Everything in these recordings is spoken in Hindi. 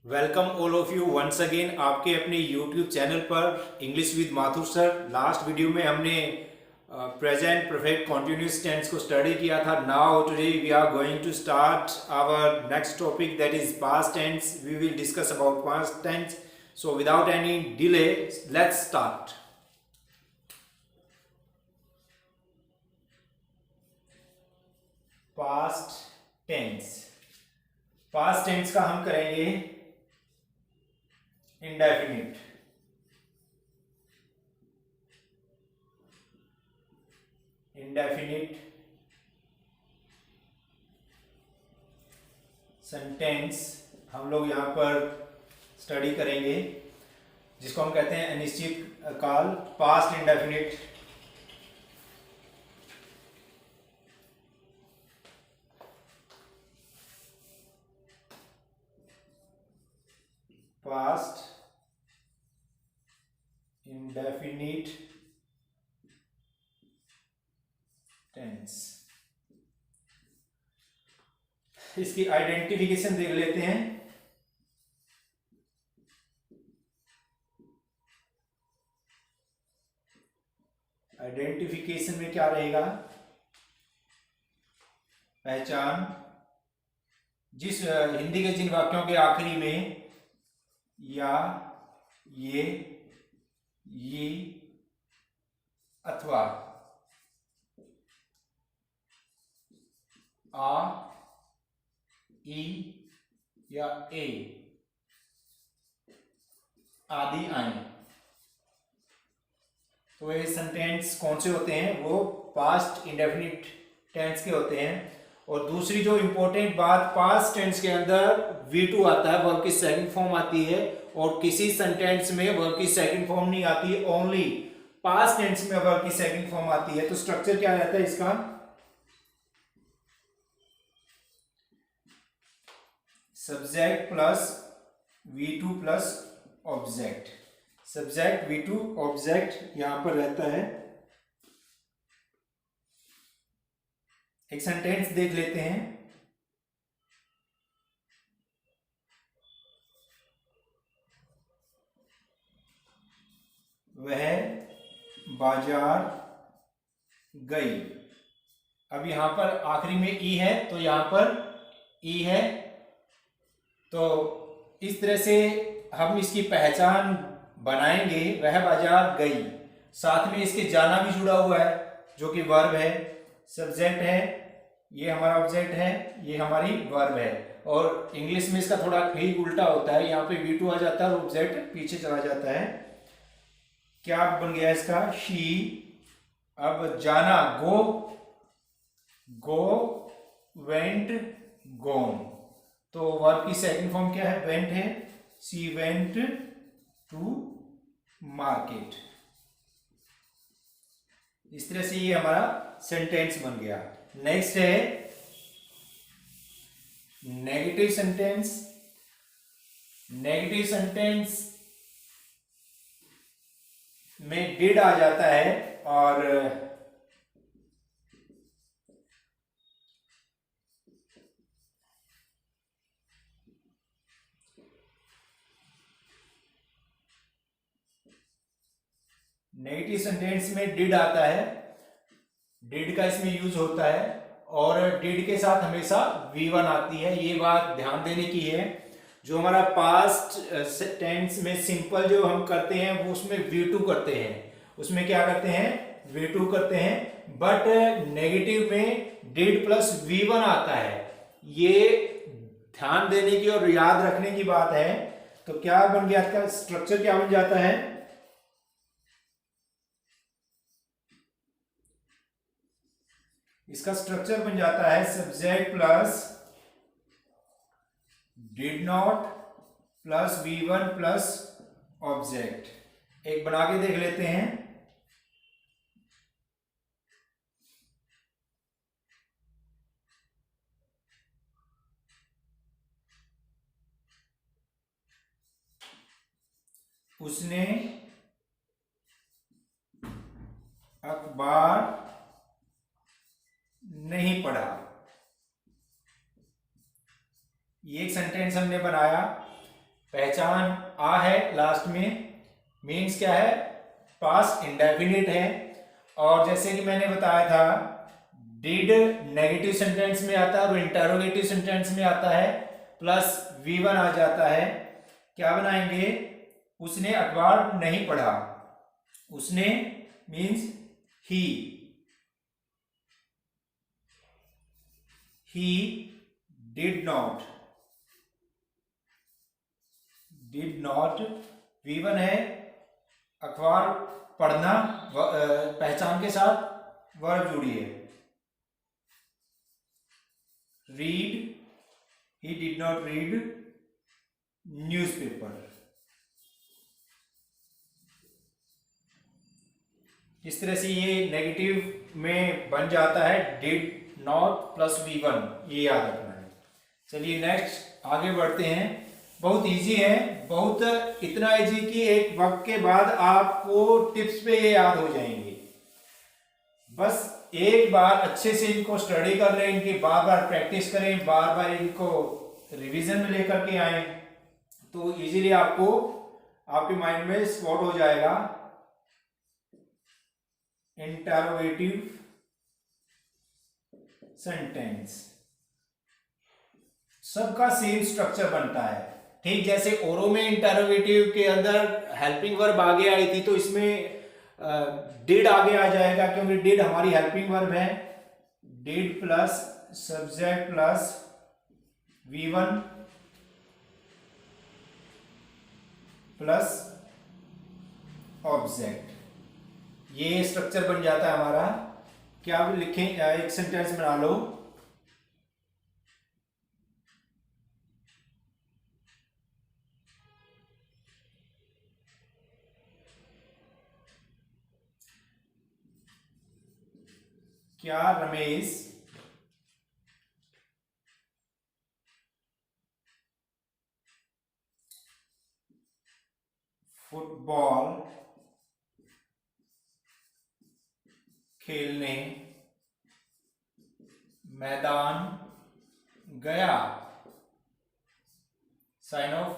Welcome all of you once again आपके अपने यूट्यूब चैनल पर English with Mathur sir. Last video में हमने प्रेजेंट परफेक्ट कॉन्टिन्यूस टेंस को स्टडी किया था। Now today we are going to start our next topic that is past tense. We will discuss about past tense. So without any delay let's start. Past tense, past tense का हम करेंगे इंडेफिनिट। इंडेफिनिट सेंटेंस हम लोग यहां पर स्टडी करेंगे, जिसको हम कहते हैं अनिश्चित काल, past indefinite. Past indefinite tense. इसकी आइडेंटिफिकेशन देख लेते हैं। आइडेंटिफिकेशन में क्या रहेगा? पहचान। जिस हिंदी के जिन वाक्यों के आखिरी में या, ये अथवा आ, ई या ए आदि आए, तो ये सेंटेंस कौन से होते हैं? वो पास्ट इंडेफिनिट टेंस के होते हैं। और दूसरी जो इंपॉर्टेंट बात, पास्ट टेंस के अंदर V2 आता है, वर्ब की सेकंड फॉर्म आती है, और किसी सेंटेंस में वर्ब की सेकंड फॉर्म नहीं आती, ओनली पास्ट टेंस में वर्ब की सेकंड फॉर्म आती है। तो स्ट्रक्चर क्या रहता है इसका? Subject plus V2 plus object. Subject V2 object यहां पर रहता है। एक सेंटेंस देख लेते हैं। वह बाजार गई। अब यहां पर आखिरी में ई है, तो यहां पर ई है, तो इस तरह से हम इसकी पहचान बनाएंगे। वह बाजार गई, साथ में इसके जाना भी जुड़ा हुआ है, जो कि वर्ब है। सब्जेक्ट है, ये हमारा ऑब्जेक्ट है, ये हमारी वर्ब है। और इंग्लिश में इसका थोड़ा ठीक उल्टा होता है, यहाँ पे V2 आ जाता है और ऑब्जेक्ट पीछे चला जाता है। क्या बन गया इसका? शी। अब जाना, गो, वेंट, गोन। तो वर्ब की सेकंड फॉर्म क्या है? वेंट है। She went to market. इस तरह से ये हमारा सेंटेंस बन गया। नेक्स्ट है नेगेटिव सेंटेंस। नेगेटिव सेंटेंस में डिड आ जाता है, और नेगेटिव सेंटेंस में डिड आता है, डिड का इसमें यूज होता है, और डिड के साथ हमेशा V1 आती है। ये बात ध्यान देने की है। जो हमारा पास्ट टेंस में सिंपल जो हम करते हैं, वो उसमें V2 करते हैं। उसमें क्या करते हैं? V2 करते हैं। बट नेगेटिव में डिड प्लस V1 आता है। ये ध्यान देने की और याद रखने की बात है। तो क्या बन गया? इसका स्ट्रक्चर क्या बन जाता है? इसका स्ट्रक्चर बन जाता है subject plus did not plus V1 plus object. एक बना के देख लेते हैं। उसने अखबार नहीं पढ़ा। ये एक सेंटेंस हमने बनाया। पहचान आ है लास्ट में, मीन्स क्या है, पास्ट इंडेफिनिट है। और जैसे कि मैंने बताया था, डिड नेगेटिव सेंटेंस में आता है और इंटरोगेटिव सेंटेंस में आता है, प्लस V1 आ जाता है। क्या बनाएंगे, उसने अखबार नहीं पढ़ा, उसने means he did not V1 है, अखबार पढ़ना पहचान के साथ वर्ब जुड़ी है। Read, he did not read newspaper. इस तरह से ये नेगेटिव में बन जाता है, डिड नॉट प्लस V1, ये याद रखना है। चलिए नेक्स्ट आगे बढ़ते हैं। बहुत इजी है, बहुत इतना इजी कि एक वक्त के बाद आपको टिप्स पे ये याद हो जाएंगे। बस एक बार अच्छे से इनको स्टडी कर लें, इनकी बार बार प्रैक्टिस करें, बार बार इनको रिवीजन में लेकर के आए, तो इजीली आपको आपके माइंड में स्पॉट हो जाएगा। इंटरोगेटिव सेंटेंस सबका सेम स्ट्रक्चर बनता है, ठीक जैसे ओरो में इंटरोगेटिव के अंदर हेल्पिंग वर्ब आगे आई थी, तो इसमें डिड आगे आ जाएगा, क्योंकि डिड हमारी हेल्पिंग वर्ब है। Did plus subject plus V1 plus object, ये स्ट्रक्चर बन जाता है हमारा। क्या आप लिखें, एक सेंटेंस बना लो। क्या रमेश फुटबॉल खेलने मैदान गया? Sign of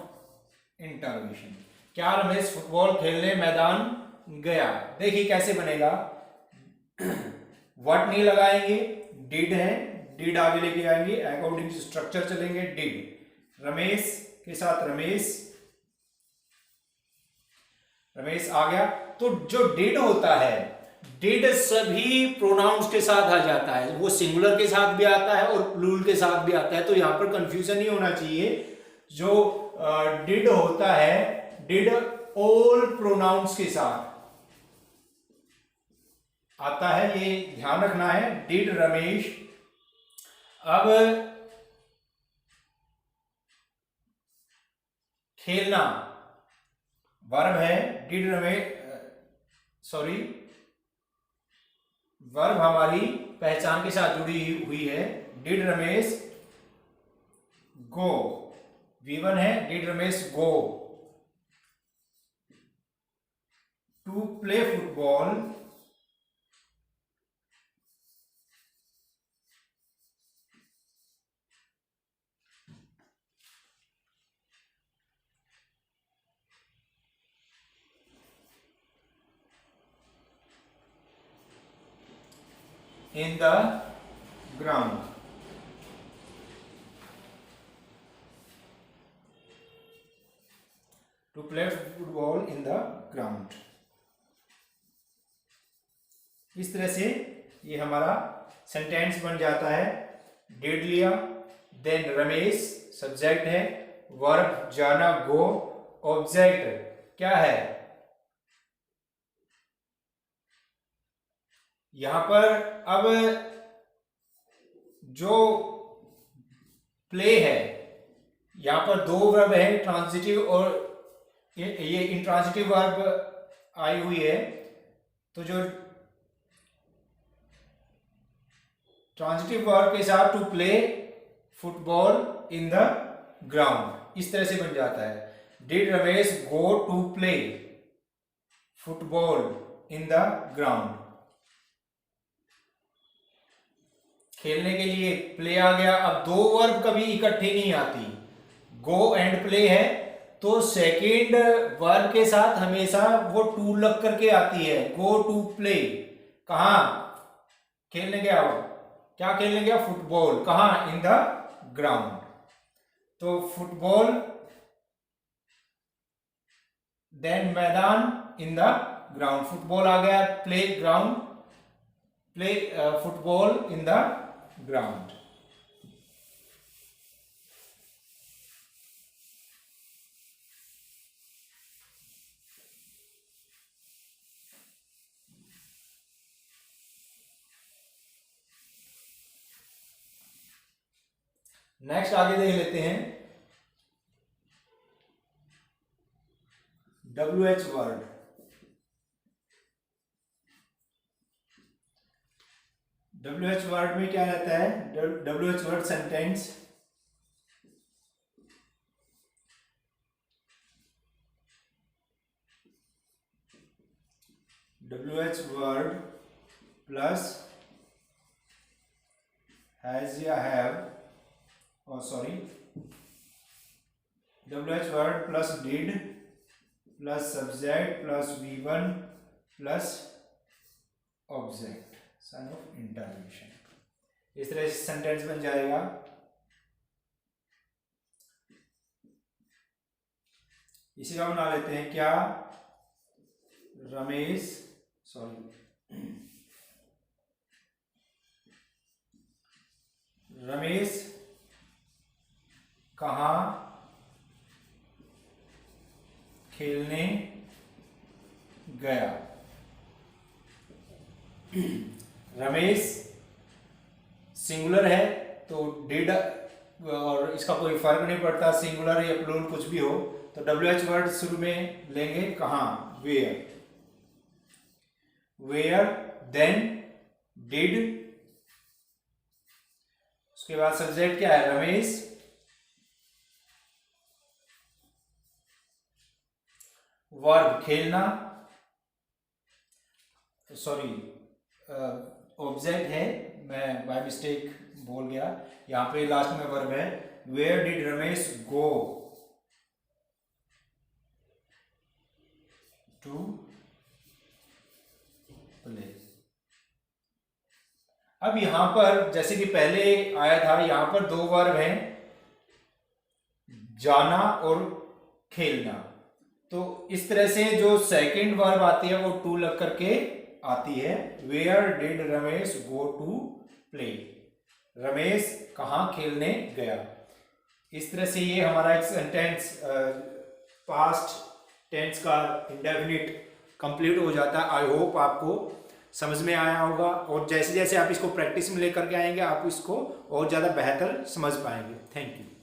interrogation. क्या रमेश फुटबॉल खेलने मैदान गया? देखिए कैसे बनेगा, व्हाट नहीं लगाएंगे, डिड है, डिड आगे लेके आएंगे, अकॉर्डिंग टू स्ट्रक्चर चलेंगे। डिड रमेश के साथ रमेश आ गया, तो जो डिड होता है, डिड सभी प्रोनाउंस के साथ आ जाता है, वो सिंगुलर के साथ भी आता है और प्लूरल के साथ भी आता है, तो यहां पर कंफ्यूजन नहीं होना चाहिए। जो डिड होता है, डिड ऑल प्रोनाउंस के साथ आता है, ये ध्यान रखना है। डिड रमेश, अब खेलना वर्ब है, डिड रमेश सॉरी वर्ब हमारी पहचान के साथ जुड़ी हुई है। डिड रमेश गो, V1 है, did Ramesh go to play football in the ground। To play football in the ground। इस तरह से ये हमारा सेंटेंस बन जाता है। डिड लिया, देन रमेश सब्जेक्ट है, वर्ब जाना गो, ऑब्जेक्ट क्या है, यहां पर अब जो प्ले है, यहां पर दो वर्ब है, ट्रांजिटिव और ये इंट्रांजिटिव वर्ब आई हुई है, तो जो ट्रांजिटिव वर्ब के साथ to play football in the ground, इस तरह से बन जाता है। Did Ramesh go to play football in the ground. खेलने के लिए प्ले आ गया। अब दो वर्ब कभी इकट्ठी नहीं आती, गो एंड प्ले है, तो सेकेंड वर्ब के साथ हमेशा वो टू लग करके आती है। गो टू प्ले, कहाँ खेलने गया वो, क्या खेलने गया, फुटबॉल, कहाँ, इन द ग्राउंड। तो फुटबॉल, देन मैदान, इन द ग्राउंड, फुटबॉल आ गया, play ground, play football in the ground. Next आगे देख लेते हैं WH वर्ड। WH वर्ड में क्या रहता है, WH word sentence, WH word plus has या have, WH word plus did plus subject plus V1 plus object, sign of interjection. इस तरह से सेंटेंस बन जाएगा। इसी का बना लेते हैं, क्या रमेश कहाँ खेलने गया। रमेश सिंगुलर है तो डिड, और इसका कोई फर्क नहीं पड़ता सिंगुलर या प्लूरल कुछ भी हो, तो WH वर्ड शुरू में लेंगे, कहाँ, वेयर, देन डिड, उसके बाद सब्जेक्ट क्या है, रमेश, वर्ब खेलना, सॉरी ऑब्जेक्ट है, मैं बाय मिस्टेक बोल गया, यहाँ पे लास्ट में वर्ब है, where did Ramesh go to play. अब यहां पर जैसे कि पहले आया था, यहां पर दो वर्ब हैं, जाना और खेलना। तो इस तरह से जो सेकंड वर्ब आती है वो टू लग करके आती है। Where did Ramesh go to play, Ramesh कहाँ खेलने गया। इस तरह से ये हमारा एक सेंटेंस पास्ट टेंस का इंडेफिनिट कंप्लीट हो जाता है। आई होप आपको समझ में आया होगा, और जैसे जैसे आप इसको प्रैक्टिस में लेकर के आएंगे आप इसको और ज़्यादा बेहतर समझ पाएंगे। Thank you.